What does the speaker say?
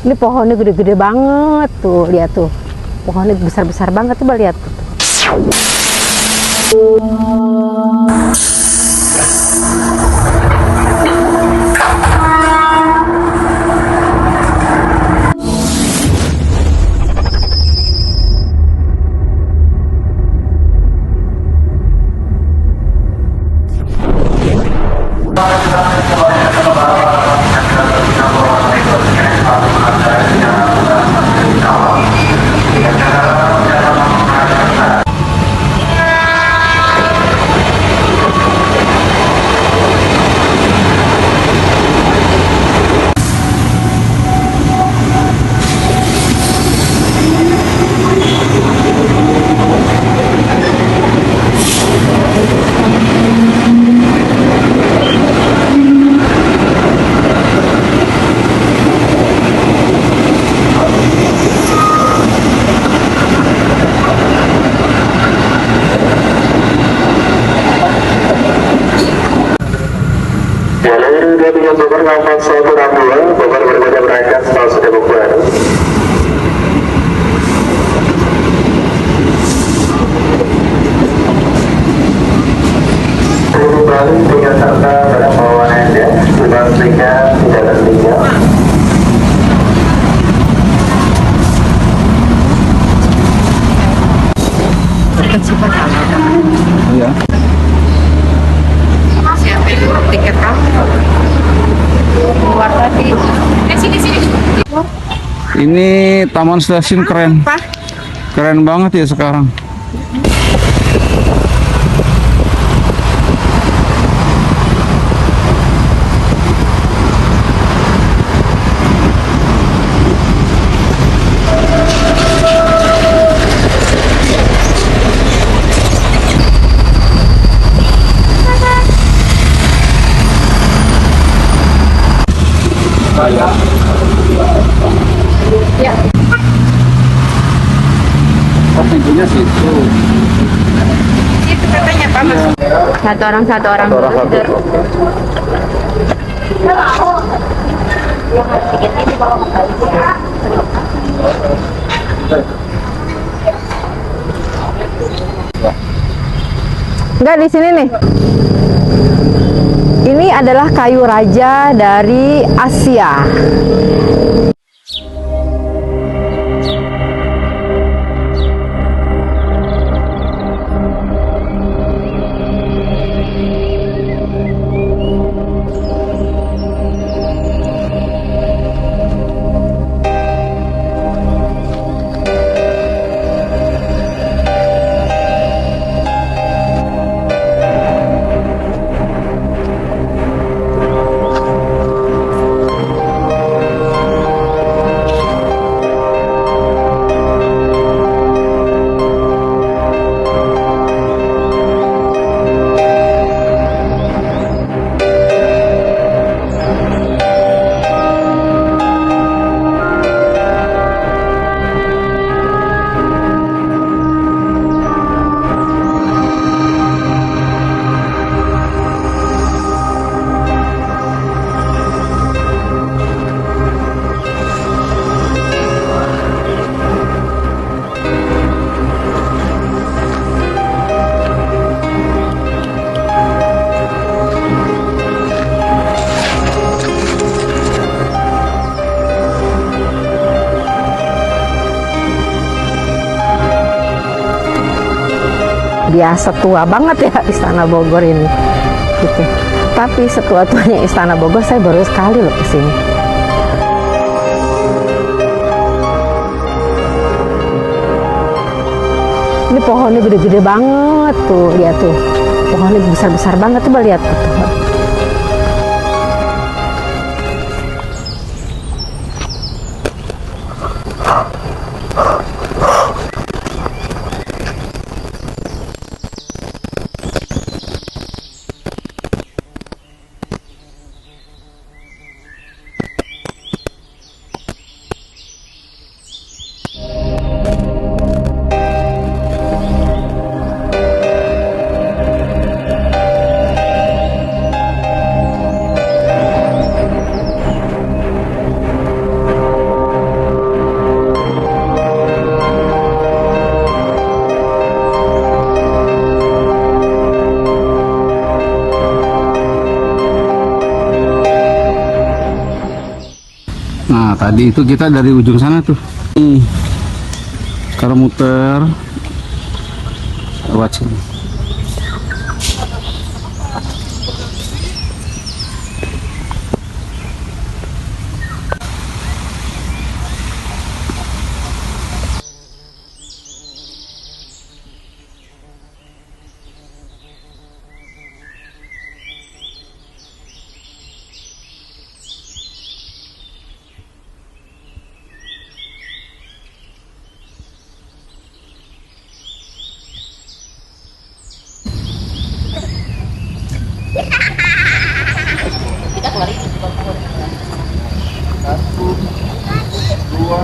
Ini pohonnya gede-gede banget tuh, lihat tuh. Pohonnya besar-besar banget, coba lihat tuh. Bogor nomor 162, Bogor berbeda berangkat stasiun Depok Baru. Kembali dengan serta pada bawaan Anda, dipastikan tidak tertinggal. Iya. Siapin tiket kamu. Keluar tadi. Sini. Ini Taman Stasiun keren. Keren banget ya sekarang. Ya. Oh, pintunya situ. Itu katanya Pak Mas. Satu orang. Satu orang satu. Enggak di sini nih. Ini adalah kayu raja dari Asia. Biasa tua banget ya Istana Bogor ini gitu. Tapi setua-tuanya Istana Bogor saya baru sekali loh kesini. Ini pohonnya gede-gede banget tuh, lihat tuh. Pohonnya besar-besar banget, coba lihat tuh. Tadi itu kita dari ujung sana tuh. Sekarang muter lewat sini. Satu, dua,